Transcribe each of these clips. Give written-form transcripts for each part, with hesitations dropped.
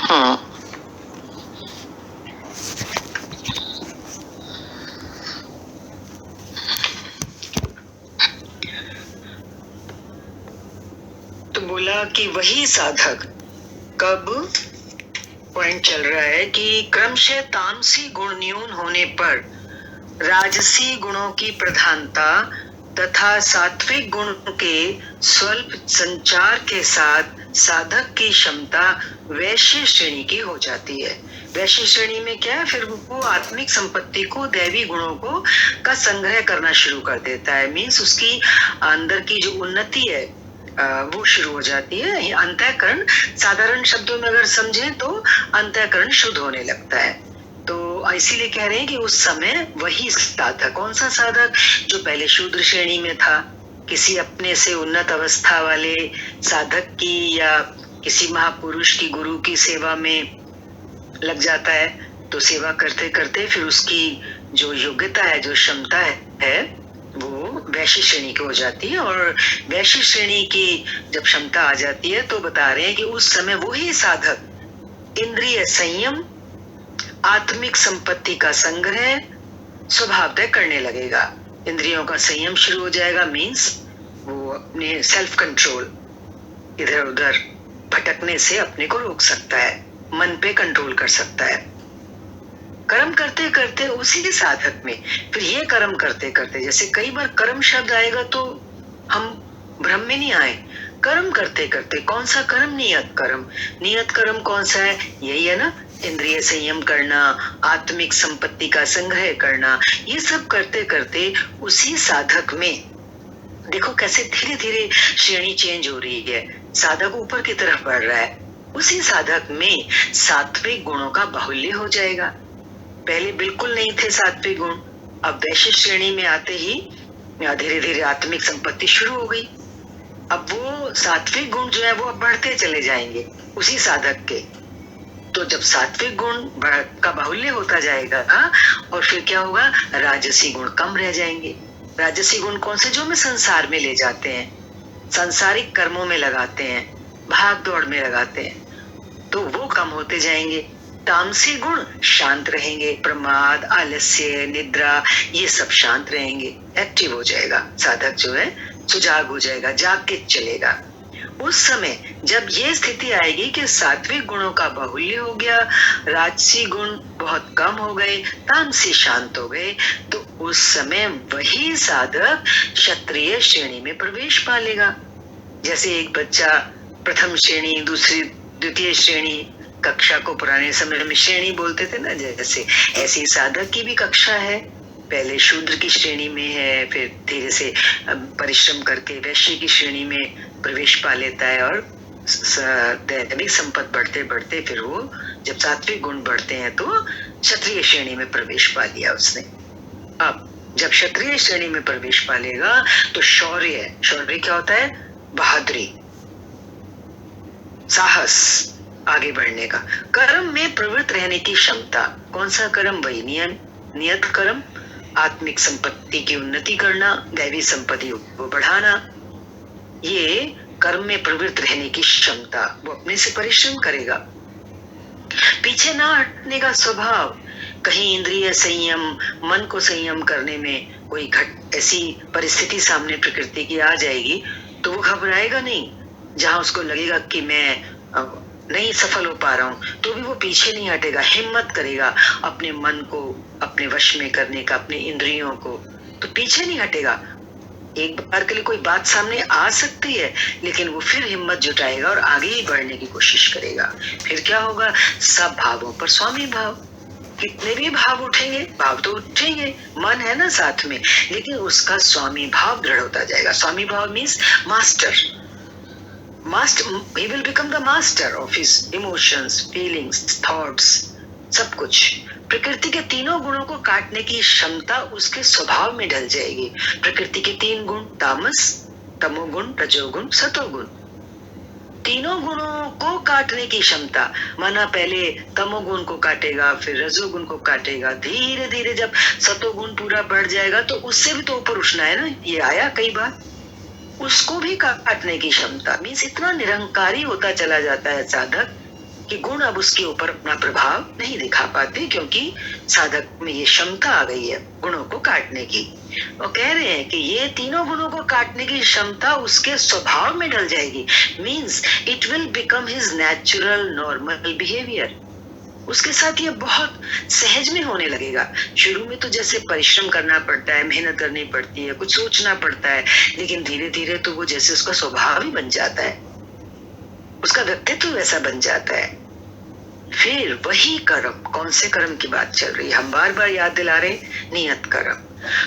हाँ। तो बोला कि वही साधक, कब पॉइंट चल रहा है कि क्रमशः तामसी गुण न्यून होने पर राजसी गुणों की प्रधानता तथा सात्विक गुण के स्वल्प संचार के साथ साधक की क्षमता वैश्य श्रेणी की हो जाती है। वैश्य श्रेणी में क्या है, फिर वो आत्मिक संपत्ति को, दैवी गुणों को का संग्रह करना शुरू कर देता है। मीन्स उसकी अंदर की जो उन्नति है वो शुरू हो जाती है। अंतःकरण, साधारण शब्दों में अगर समझें तो अंतःकरण शुद्ध होने लगता है। तो इसीलिए कह रहे हैं कि उस समय वही साधक, कौन सा साधक, जो पहले शूद्र श्रेणी में था, किसी अपने से उन्नत अवस्था वाले साधक की या किसी महापुरुष की, गुरु की सेवा में लग जाता है, तो सेवा करते करते फिर उसकी जो योग्यता है, जो क्षमता है वो वैश्य श्रेणी की हो जाती है। और वैश्य श्रेणी की जब क्षमता आ जाती है तो बता रहे हैं कि उस समय वही साधक इंद्रिय संयम, आत्मिक संपत्ति का संग्रह स्वभावतः करने लगेगा। इंद्रियों का संयम शुरू हो जाएगा। मीन्स वो अपने सेल्फ कंट्रोल, इधर उधर भटकने से अपने को रोक सकता है, मन पे कंट्रोल कर सकता है। कर्म करते करते उसी साधक में फिर ये कर्म करते करते, जैसे कई बार कर्म शब्द आएगा तो हम भ्रम में नहीं आए। कर्म करते करते, कौन सा कर्म? नियत कर्म। नियत कर्म कौन सा है? यही है ना, इंद्रिय संयम करना, आत्मिक संपत्ति का संग्रह करना। ये सब करते करते उसी साधक में देखो कैसे धीरे धीरे श्रेणी चेंज हो रही है, साधक ऊपर की तरफ बढ़ रहा है। उसी साधक में सात्विक गुणों का बाहुल्य हो जाएगा। पहले बिल्कुल नहीं थे सात्विक गुण, अब वैश्य श्रेणी में आते ही धीरे धीरे आत्मिक संपत्ति शुरू हो गई। अब वो सात्विक गुण जो है वो अब बढ़ते चले जाएंगे उसी साधक के। तो जब सात्विक गुण का बाहुल्य होता जाएगा और फिर क्या होगा, राजसी गुण कम रह जाएंगे। राजसी गुण कौन से? जो हमें संसार में ले जाते हैं, सांसारिक कर्मों में लगाते हैं, भाग दौड़ में लगाते हैं, तो वो कम होते जाएंगे। तामसी गुण शांत रहेंगे, प्रमाद, आलस्य, निद्रा, ये सब शांत रहेंगे। एक्टिव हो जाएगा साधक, जो है सुजाग हो जाएगा, जाग के चलेगा। उस समय जब ये स्थिति आएगी कि सात्विक गुणों का बाहुल्य हो गया, राजसी गुण बहुत कम हो गए, तामसी शांत हो गए, तो उस समय वही साधक क्षत्रिय श्रेणी में प्रवेश पा लेगा। जैसे एक बच्चा प्रथम श्रेणी, दूसरी, द्वितीय श्रेणी, कक्षा को पुराने समय में श्रेणी बोलते थे ना, जैसे ऐसी साधक की भी कक्षा है। पहले शूद्र की श्रेणी में है, फिर धीरे से परिश्रम करके वैश्य की श्रेणी में प्रवेश पा लेता है, और दैविक संपत्ति बढ़ते बढ़ते फिर वो जब सात्विक गुण बढ़ते हैं तो क्षत्रिय श्रेणी में प्रवेश पा लिया उसने। अब जब क्षत्रिय श्रेणी में प्रवेश पा लेगा तो शौर्य, शौर्य क्या होता है? बहादुरी, साहस, आगे बढ़ने का। कर्म में प्रवृत्त रहने की क्षमता, कौन सा कर्म? वही नियत कर्म, आत्मिक संपत्ति की उन्नति करना, दैवी संपत्ति को बढ़ाना, ये कर्म में प्रवृत्त रहने की क्षमता। वो अपने से परिश्रम करेगा, पीछे ना हटने का स्वभाव। कहीं इंद्रिय संयम, मन को संयम करने में कोई ऐसी परिस्थिति सामने प्रकृति की आ जाएगी तो वो घबराएगा नहीं। जहां उसको लगेगा कि मैं नहीं सफल हो पा रहा हूं, तो भी वो पीछे नहीं हटेगा, हिम्मत करेगा अपने मन को अपने वश में करने का, अपने इंद्रियों को, तो पीछे नहीं हटेगा। एक बार के लिए कोई बात सामने आ सकती है, लेकिन वो फिर हिम्मत जुटाएगा और आगे ही बढ़ने की कोशिश करेगा। फिर क्या होगा? सब भावों पर स्वामी भाव। कितने भी भाव उठेंगे, भाव तो उठेंगे, मन है ना साथ में, लेकिन उसका स्वामी भाव दृढ़ होता जाएगा। स्वामी भाव means master, he will become the master of his emotions, feelings, thoughts, सब कुछ। प्रकृति के तीनों गुणों को काटने की क्षमता उसके स्वभाव में ढल जाएगी। प्रकृति के तीन गुण, तामस, तमोगुण, रजोगुण, सतोगुण, तीनों गुणों को काटने की क्षमता। माना पहले तमोगुण को काटेगा, फिर रजोगुण को काटेगा, धीरे धीरे जब सतोगुण पूरा बढ़ जाएगा तो उससे भी तो ऊपर उठना है ना, ये आया कई बार, उसको भी काटने की क्षमता। मीन्स इतना निरंकारी होता चला जाता है साधक कि गुण अब उसके ऊपर अपना प्रभाव नहीं दिखा पाते, क्योंकि साधक में ये क्षमता आ गई है गुणों को काटने की। वो कह रहे हैं कि ये तीनों गुणों को काटने की क्षमता उसके स्वभाव में ढल जाएगी, means it will become his natural normal behaviour. उसके साथ ये बहुत सहज में होने लगेगा। शुरू में तो जैसे परिश्रम करना पड़ता है, मेहनत करनी पड़ती है, कुछ सोचना पड़ता है, लेकिन धीरे धीरे तो वो जैसे उसका स्वभाव ही बन जाता है, उसका व्यक्तित्व वैसा बन जाता है। फिर वही कर्म, कौन से कर्म की बात चल रही है, हम बार बार याद दिला रहे, नियत कर्म,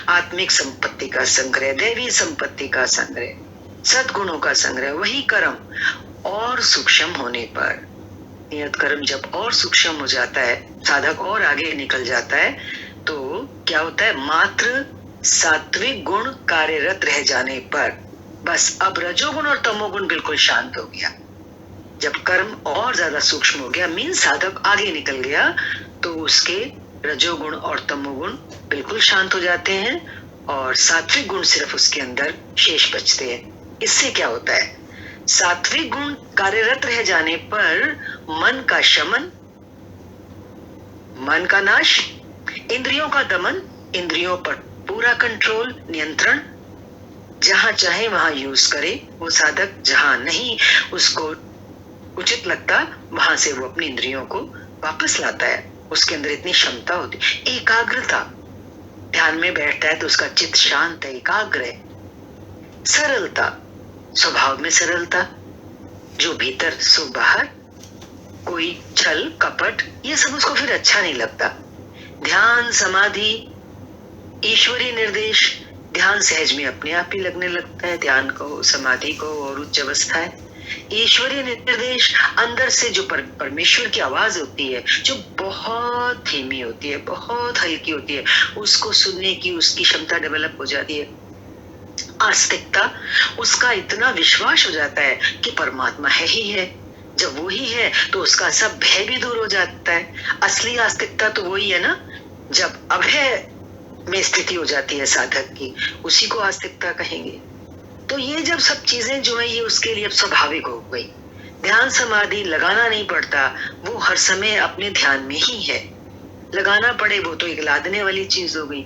आत्मिक संपत्ति का संग्रह, दैवी संपत्ति का संग्रह, सद्गुणों का संग्रह, वही कर्म और सूक्ष्म होने पर, नियत कर्म जब और सूक्ष्म हो जाता है, साधक और आगे निकल जाता है, तो क्या होता है, मात्र सात्विक गुण कार्यरत रह जाने पर बस अब रजोगुण और तमोगुण बिल्कुल शांत हो गया। जब कर्म और ज्यादा सूक्ष्म हो गया, मीन साधक आगे निकल गया, तो उसके रजोगुण और तमोगुण बिल्कुल शांत हो जाते हैं और सात्विक गुण सिर्फ उसके अंदर शेष बचते हैं। इससे क्या होता है, सात्विक गुण कार्यरत रह जाने पर मन का शमन, मन का नाश, इंद्रियों का दमन, इंद्रियों पर पूरा कंट्रोल, नियंत्रण, जहां चाहे वहां यूज करे वो साधक, जहां नहीं उसको उचित लगता वहां से वो अपनी इंद्रियों को वापस लाता है। उसके अंदर इतनी क्षमता होती, एकाग्रता, ध्यान में बैठता है तो उसका चित्त शांत है, एकाग्र है। सरलता, स्वभाव में सरलता, जो भीतर सो बाहर, कोई छल कपट ये सब उसको फिर अच्छा नहीं लगता। ध्यान समाधि, ईश्वरीय निर्देश, ध्यान सहज में अपने आप ही लगने लगता है, ध्यान को, समाधि को और उच्च अवस्था है। ईश्वरीय निर्देश, अंदर से जो परमेश्वर की आवाज होती है, जो बहुत धीमी होती है, बहुत हल्की होती है, उसको सुनने की उसकी क्षमता डेवलप हो जाती है। आस्तिकता, उसका इतना विश्वास हो जाता है कि परमात्मा है ही है, जब वो ही है तो उसका सब भय भी दूर हो जाता है। असली आस्तिकता तो वही है ना, जब अभय में स्थिति हो जाती है साधक की, उसी को आस्तिकता कहेंगे। तो ये जब सब चीजें जो है ये उसके लिए अब स्वाभाविक हो गई, ध्यान समाधि लगाना नहीं पड़ता, वो हर समय अपने ध्यान में ही है। लगाना पड़े वो तो एक लादने वाली चीज हो गई,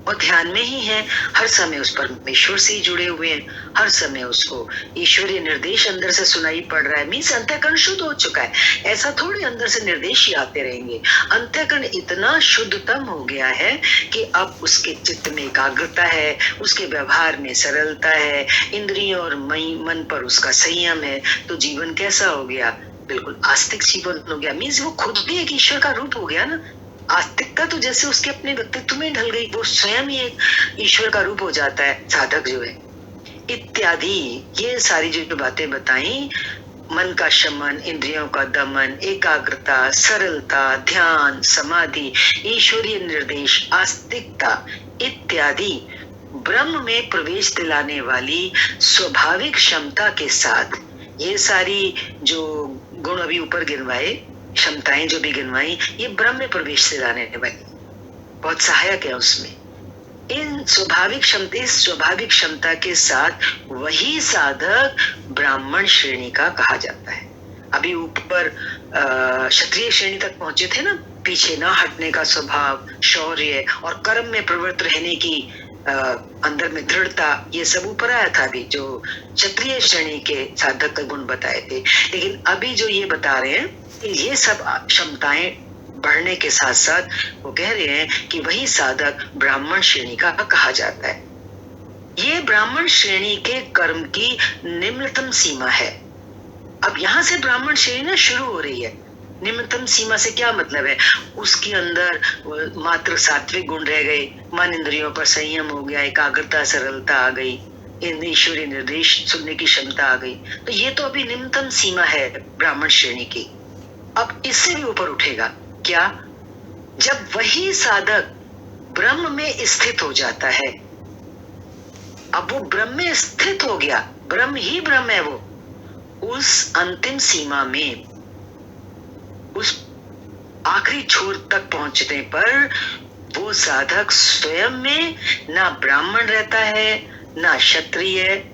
और ध्यान में ही है, हर समय उस परमेश्वर से ही जुड़े हुए हैं, हर समय उसको ईश्वरीय निर्देश अंदर से सुनाई पड़ रहा है, मीन्स अंतःकरण शुद्ध हो चुका है। ऐसा थोड़ी अंदर से निर्देश ही आते रहेंगे, अंतःकरण इतना शुद्धतम हो गया है कि अब उसके चित्त में एकाग्रता है, उसके व्यवहार में सरलता है, इंद्रियों और मन पर उसका संयम है। तो जीवन कैसा हो गया, बिल्कुल आस्तिक जीवन हो गया, मीन्स वो खुद भी एक ईश्वर का रूप हो गया ना। आस्तिकता तो जैसे उसके अपने व्यक्तित्व में ढल गई, वो स्वयं ही एक ईश्वर का रूप हो जाता है साधक जो है। इत्यादि ये सारी जो बातें बताई, मन का शमन, इंद्रियों का दमन, एकाग्रता, सरलता, ध्यान, समाधि, ईश्वरीय निर्देश, आस्तिकता इत्यादि ब्रह्म में प्रवेश दिलाने वाली स्वाभाविक क्षमता के साथ, ये सारी जो गुण अभी ऊपर गिनवाए, क्षमताएं जो भी गिनवाई, ये ब्रह्म में प्रवेश दिलाने वाली बहुत सहायक है उसमें। इन स्वाभाविक क्षमता के साथ वही साधक ब्राह्मण श्रेणी का कहा जाता है। अभी ऊपर क्षत्रिय श्रेणी तक पहुंचे थे ना, पीछे ना हटने का स्वभाव, शौर्य और कर्म में प्रवृत्त रहने की अंदर में दृढ़ता, ये सब ऊपर आया था अभी जो क्षत्रिय श्रेणी के साधक का गुण बताए थे। लेकिन अभी जो ये बता रहे हैं, ये सब क्षमताएं बढ़ने के साथ साथ वो कह रहे हैं कि वही साधक ब्राह्मण श्रेणी का कहा जाता है। ये ब्राह्मण श्रेणी के कर्म की निम्नतम सीमा है। अब यहाँ से ब्राह्मण श्रेणी ना शुरू हो रही है। निम्नतम सीमा से क्या मतलब है, उसके अंदर मात्र सात्विक गुण रह गए, मन इंद्रियों पर संयम हो गया, एकाग्रता, सरलता आ गई, ईश्वरीय निर्देश सुनने की क्षमता आ गई। तो ये तो अभी निम्नतम सीमा है ब्राह्मण श्रेणी की। अब इससे भी ऊपर उठेगा क्या, जब वही साधक ब्रह्म में स्थित हो जाता है। अब वो ब्रह्म में स्थित हो गया, ब्रह्म ही ब्रह्म है वो। उस अंतिम सीमा में, उस आखिरी छोर तक पहुंचने पर वो साधक स्वयं में ना ब्राह्मण रहता है, ना क्षत्रिय,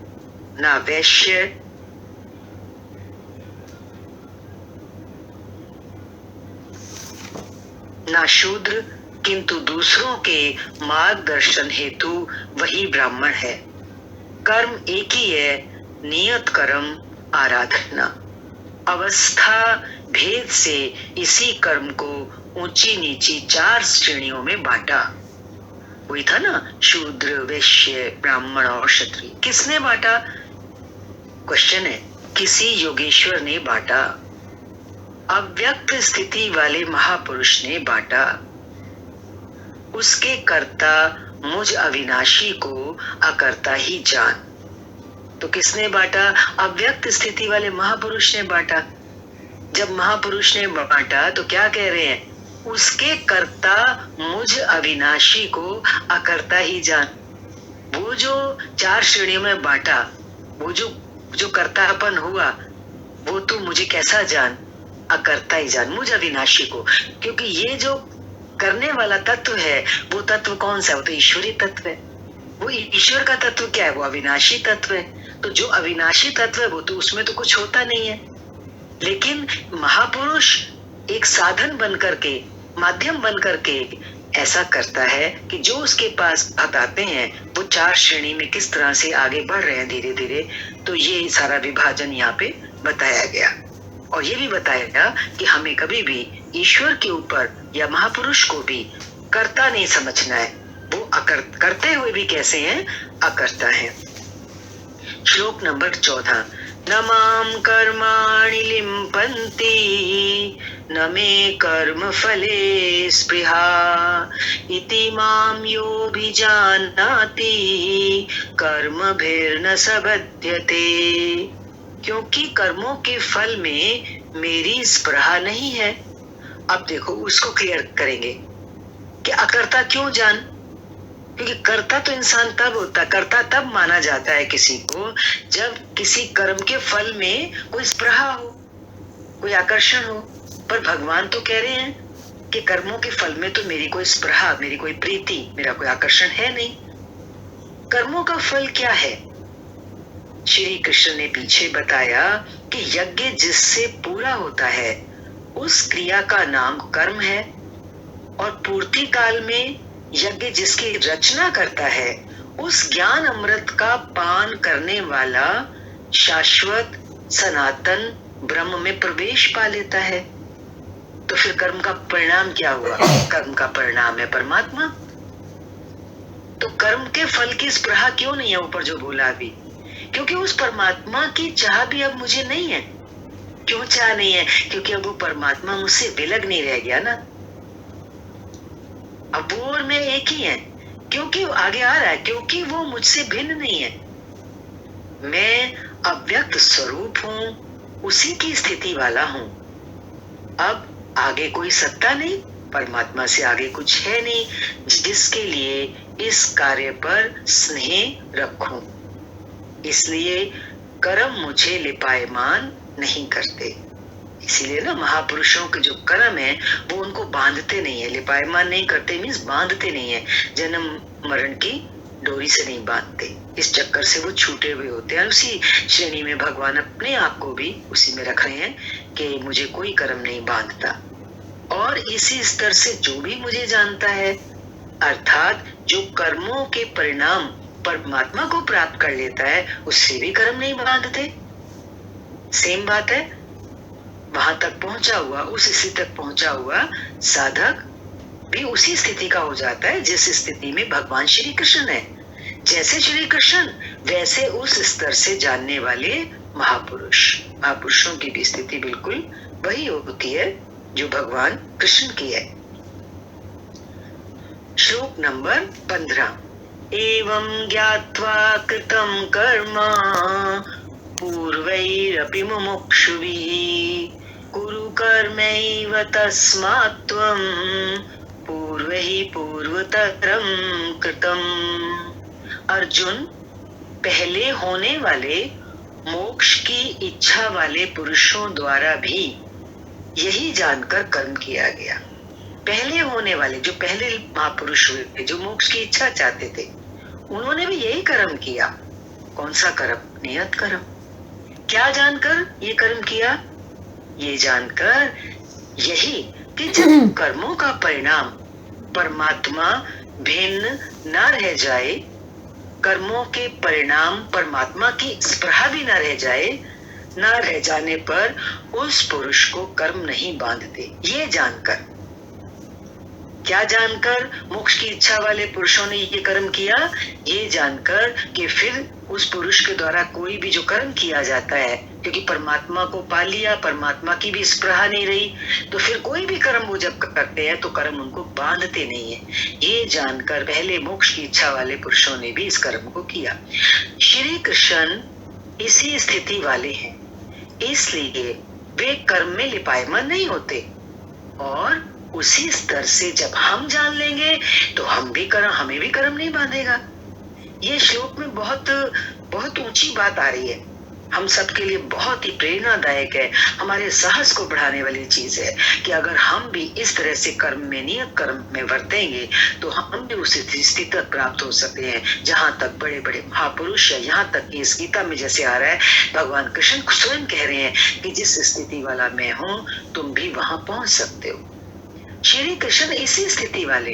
ना वैश्य, ना शूद्र, किंतु दूसरों के मार्गदर्शन हेतु वही ब्राह्मण है। कर्म एक ही है, नियत कर्म आराधना। अवस्था भेद से इसी कर्म को ऊंची नीची 4 श्रेणियों में बांटा। वही था ना, शूद्र, वैश्य, ब्राह्मण और क्षत्रिय। किसने बांटा? क्वेश्चन है। किसी योगेश्वर ने बांटा, अव्यक्त स्थिति वाले महापुरुष ने बांटा। उसके कर्ता मुझ अविनाशी को अकर्ता ही जान। तो किसने बांटा? अव्यक्त स्थिति वाले महापुरुष ने बांटा। जब महापुरुष ने बांटा तो क्या कह रहे हैं? उसके कर्ता मुझ अविनाशी को अकर्ता ही जान। वो जो 4 श्रेणियों में बांटा, वो जो कर्तापन हुआ, वो तू मुझे कैसा जान? अकर्ता ही जान, मुझ अविनाशी को। क्योंकि ये जो करने वाला तत्व है, वो तत्व कौन सा है? वो तो ईश्वरी तत्व है। वो ईश्वर का तत्व क्या है? वो अविनाशी तत्व है। तो जो अविनाशी तत्व है, वो तो उसमें तो कुछ होता नहीं है। लेकिन महापुरुष एक साधन बन करके, माध्यम बन करके ऐसा करता है कि जो उसके पास भक्त आते हैं, वो 4 श्रेणी में किस तरह से आगे बढ़ रहे हैं धीरे धीरे। तो ये सारा विभाजन यहाँ पे बताया गया। और ये भी बताया गया कि हमें कभी भी ईश्वर के ऊपर या महापुरुष को भी कर्ता नहीं समझना है। वो करते हुए भी कैसे हैं? अकर्ता है। श्लोक नंबर 14। न माम कर्माणि लिम्पन्ति न मे कर्म फले स्पृहा इति माम योऽभिजानाति कर्मभिर्न सबध्यते। क्योंकि कर्मों के फल में मेरी स्पृहा नहीं है। अब देखो, उसको क्लियर करेंगे कि अकर्ता क्यों जान। क्योंकि कर्ता तो इंसान तब होता, कर्ता तब माना जाता है किसी को जब किसी कर्म के फल में कोई स्पृहा हो, कोई आकर्षण हो। पर भगवान तो कह रहे हैं कि कर्मों के फल में तो मेरी कोई स्पृहा, मेरी कोई प्रीति, मेरा कोई आकर्षण है नहीं। कर्मों का फल क्या है? श्री कृष्ण ने पीछे बताया कि यज्ञ जिससे पूरा होता है उस क्रिया का नाम कर्म है, और पूर्ति काल में यज्ञ जिसकी रचना करता है उस ज्ञान अमृत का पान करने वाला शाश्वत सनातन ब्रह्म में प्रवेश पा लेता है। तो फिर कर्म का परिणाम क्या हुआ? कर्म का परिणाम है परमात्मा। तो कर्म के फल की स्पृहा क्यों नहीं है ऊपर जो बोला अभी? क्योंकि उस परमात्मा की चाह भी अब मुझे नहीं है। क्यों चाह नहीं है? क्योंकि अब वो परमात्मा मुझसे विलग नहीं रह गया ना। अब वो और मैं एक ही है। क्योंकि आगे आ रहा है, क्योंकि वो मुझसे भिन्न नहीं है। मैं अव्यक्त स्वरूप हूं, उसी की स्थिति वाला हूं। अब आगे कोई सत्ता नहीं, परमात्मा से आगे कुछ है नहीं जिसके लिए इस कार्य पर स्नेह रखूं। इसलिए कर्म मुझे लिपायमान नहीं करते। इसीलिए ना महापुरुषों के जो कर्म है वो उनको बांधते नहीं है। लिपायमान नहीं करते मीन्स बांधते नहीं है, जन्म मरण की डोरी से नहीं बांधते। इस चक्कर से वो छूटे हुए होते हैं। उसी श्रेणी में भगवान अपने आप को भी उसी में रख रहे हैं कि मुझे कोई कर्म नहीं बांधता। और इसी स्तर से जो भी मुझे जानता है, अर्थात जो कर्मों के परिणाम परमात्मा को प्राप्त कर लेता है, उससे भी कर्म नहीं बांधते। सेम बात है। वहां तक पहुंचा हुआ, उस स्थिति तक पहुंचा हुआ साधक भी उसी स्थिति का हो जाता है जिस स्थिति में भगवान श्री कृष्ण है। जैसे श्री कृष्ण वैसे उस स्तर से जानने वाले महापुरुषों की भी स्थिति बिल्कुल वही होती है जो भगवान कृष्ण की है। श्लोक नंबर 15। एवं ज्ञात्वा कृतं कर्म पूर्वैरपि मुमुक्षुभिः कुरु कर्मैव तस्मात् त्वं पूर्वैः पूर्वतरं कृतम्। अर्जुन, पहले होने वाले मोक्ष की इच्छा वाले पुरुषों द्वारा भी यही जानकर कर्म किया गया। पहले होने वाले, जो पहले महापुरुष हुए थे, जो मोक्ष की इच्छा चाहते थे, उन्होंने भी यही कर्म किया। कौन सा कर्म? नियत कर्म। क्या जानकर ये कर्म किया? ये जानकर यही कि जब कर्मों का परिणाम परमात्मा भिन्न न रह जाए, कर्मों के परिणाम परमात्मा की स्पृहा भी न रह जाए, न रह जाने पर उस पुरुष को कर्म नहीं बांधते। ये जानकर, क्या जानकर मोक्ष की इच्छा वाले पुरुषों ने ये कर्म किया? ये जानकर कि फिर उस पुरुष के द्वारा कोई भी जो कर्म किया जाता है, क्योंकि परमात्मा को पा लिया, परमात्मा की भी स्पृहा नहीं रही, तो फिर कोई भी कर्म वो जब करते हैं तो कर्म उनको बांधते नहीं है। ये जानकर पहले मोक्ष की इच्छा वाले पुरुषों ने भी इस कर्म को किया। श्री कृष्ण इसी स्थिति वाले हैं, इसलिए वे कर्म में लिपायमान नहीं होते, और उसी स्तर से जब हम जान लेंगे तो हमें भी कर्म नहीं बांधेगा। ये श्लोक में बहुत बहुत ऊंची बात आ रही है, हम सबके लिए बहुत ही प्रेरणादायक है, हमारे साहस को बढ़ाने वाली चीज है कि अगर हम भी इस तरह से कर्म में, नियत कर्म में वर्तेंगे तो हम भी उस स्थिति तक प्राप्त हो सकते हैं जहां तक बड़े बड़े महापुरुष है। यहाँ तक कि इस गीता में जैसे आ रहा है, भगवान कृष्ण स्वयं कह रहे हैं कि जिस स्थिति वाला मैं हूं तुम भी वहां पहुंच सकते हो। श्री कृष्ण इसी स्थिति वाले,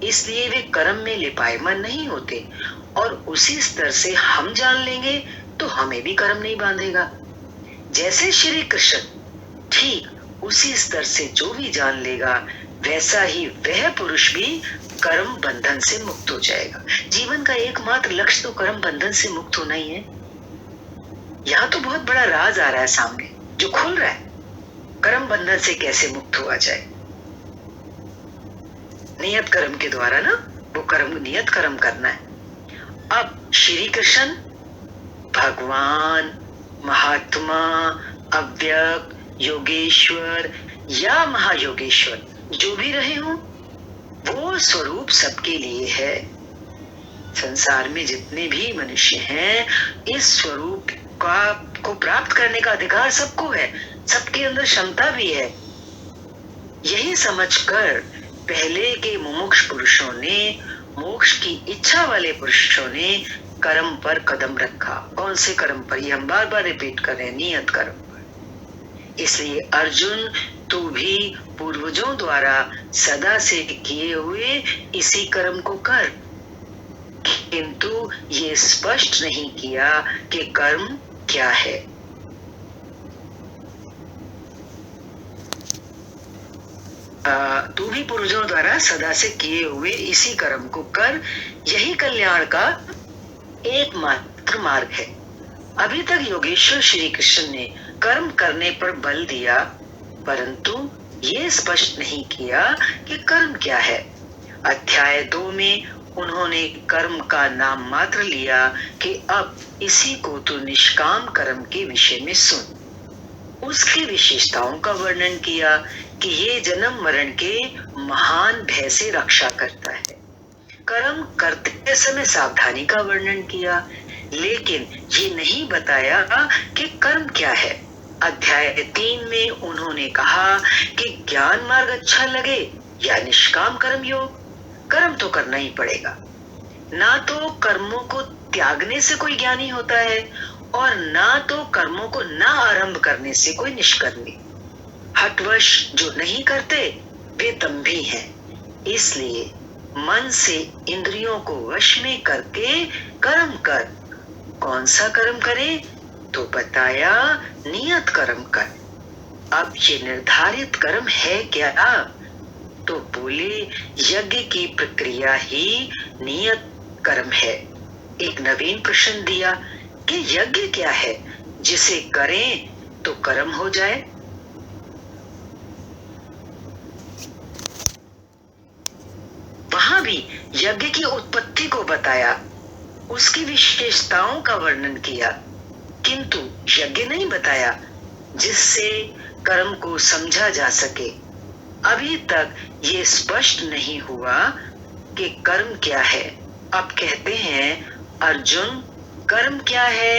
इसलिए वे कर्म में लिपायमान नहीं होते, और उसी स्तर से हम जान लेंगे तो हमें भी कर्म नहीं बांधेगा। जैसे श्री कृष्ण, ठीक उसी स्तर से जो भी जान लेगा, वैसा ही वह पुरुष भी कर्म बंधन से मुक्त हो जाएगा। जीवन का एकमात्र लक्ष्य तो कर्म बंधन से मुक्त होना ही है। यहाँ तो बहुत बड़ा राज आ रहा है सामने जो खुल रहा है, कर्म बंधन से कैसे मुक्त हुआ जाए। नियत कर्म के द्वारा ना, वो कर्म नियत कर्म करना है। अब श्री कृष्ण भगवान, महात्मा, अव्यक्त, योगेश्वर या महायोगेश्वर जो भी रहे हो, वो स्वरूप सबके लिए है। संसार में जितने भी मनुष्य हैं, इस स्वरूप को प्राप्त करने का अधिकार सबको है, सबके अंदर क्षमता भी है। यही समझकर पहले के मुमुक्ष पुरुषों ने, मोक्ष की इच्छा वाले पुरुषों ने कर्म पर कदम रखा। कौन से कर्म पर? ये हम बार बार रिपीट कर रहे हैं, नियत कर्म पर। इसलिए अर्जुन, तू भी पूर्वजों द्वारा सदा से किए हुए इसी कर्म को कर, किंतु ये स्पष्ट नहीं किया कि कर्म क्या है। तू भी पूर्वजों द्वारा सदा से किए हुए इसी कर्म को कर, यही कल्याण का एकमात्र मार्ग है। अभी तक योगेश्वर श्री कृष्ण ने कर्म करने पर बल दिया, परंतु ये स्पष्ट नहीं किया कि कर्म क्या है। अध्याय 2 में उन्होंने कर्म का नाम मात्र लिया कि अब इसी को तो निष्काम कर्म के विषय में सुन। उसकी विशेषताओं का वर्णन किया कि ये जन्म मरण के महान भय से रक्षा करता है। कर्म करते समय सावधानी का वर्णन किया, लेकिन ये नहीं बताया कि कर्म क्या है। अध्याय 3 में उन्होंने कहा कि ज्ञान मार्ग अच्छा लगे या निष्काम कर्म योग, कर्म तो करना ही पड़ेगा। ना तो कर्मों को त्यागने से कोई ज्ञानी होता है, और ना तो कर्मों को ना आरंभ करने से कोई निष्कर्मी। हठवश जो नहीं करते वे दंभी हैं। इसलिए मन से इंद्रियों को वश में करके कर्म कर। कौन सा कर्म करे? तो बताया, नियत कर्म कर। अब ये निर्धारित कर्म है क्या? तो बोले, यज्ञ की प्रक्रिया ही नियत कर्म है। एक नवीन प्रश्न दिया कि यज्ञ क्या है जिसे करें तो कर्म हो जाए। वहां भी यज्ञ की उत्पत्ति को बताया, उसकी विशेषताओं का वर्णन किया, किंतु यज्ञ नहीं बताया जिससे कर्म को समझा जा सके। अभी तक ये स्पष्ट नहीं हुआ कि कर्म क्या है। अब कहते हैं, अर्जुन कर्म क्या है?